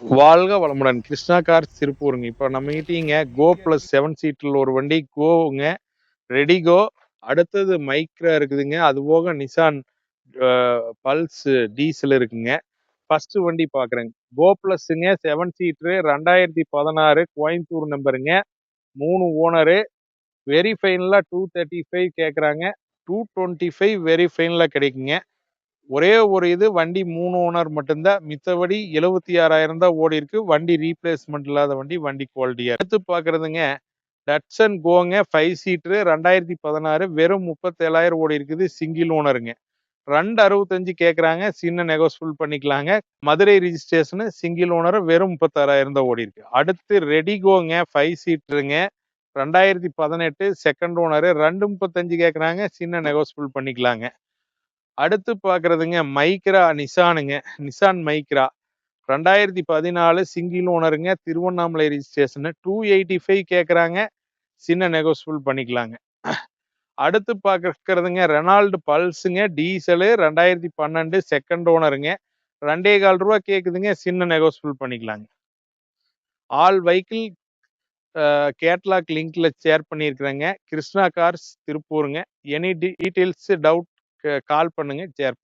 வாழ்க வளமுடன். கிருஷ்ணா கார்ஸ் திருப்பூருங்க. இப்ப நம்மகிட்டீங்க கோ பிளஸ் 7 சீட்ல ஒரு வண்டி கோங்க, ரெடிகோ, அடுத்தது மைக்ரா இருக்குதுங்க. அது போக நிசான் பல்ஸ் டீசல் இருக்குங்க. ஃபர்ஸ்ட் வண்டி பாக்குறேங்க. கோ பிளஸ்ங்க 7 சீட்ரு 2016 கோயம்புத்தூர் நம்பருங்க. 3 ஓனரு. வெரி ஃபைனலா 235 கேக்குறாங்க. 225 வெரி ஃபைனலா கிடைக்குங்க. ஒரே ஒரு இது வண்டி 3 ஓனர் மட்டும்தான், மித்தபடி 76,000 தான் ஓடி இருக்கு. வண்டி ரீப்ளேஸ்மெண்ட் இல்லாத வண்டி, வண்டி குவாலிட்டியா அடுத்து பாக்குறதுங்க டட்சன் கோங்க 5 சீட்ரு 2016 வெறும் 37,000 ஓடி இருக்குது. சிங்கிள் ஓனருங்க. 265 கேக்குறாங்க. சின்ன நெகோசியபிள் பண்ணிக்கலாங்க. மதுரை ரிஜிஸ்ட்ரேஷன், சிங்கிள் ஓனர், வெறும் 36,000 தான் ஓடி இருக்கு. அடுத்து ரெடிகோங்க 5 சீட்ருங்க 2018 செகண்ட் ஓனர் 235 கேக்குறாங்க. சின்ன நெகோசியபிள் பண்ணிக்கலாங்க. அடுத்து பாக்குறதுங்க மைக்ரா நிசானுங்க. நிசான் மைக்ரா 2014 சிங்கிள் ஓனருங்க. திருவண்ணாமலை ரிஜிஸ்ட்ரேஷன் 285 கேக்குறாங்க. சின்ன நெகோசியபிள் பண்ணிக்கலாங்க. அடுத்து பாக்குறதுங்க ரெனால்டு பல்ஸுங்க டீசலு 2012 செகண்ட் ஓனருங்க. 2,400 கேக்குதுங்க. சின்ன நெகோசியபிள் பண்ணிக்கலாங்க. ஆல் வெஹிக்கிள் கேட்லாக் லிங்க்ல ஷேர் பண்ணியிருக்கிறேங்க. கிருஷ்ணா கார்ஸ் திருப்பூருங்க. எனி டீடைல்ஸ் டவுட் கால் பண்ணுங்க, ஷேர்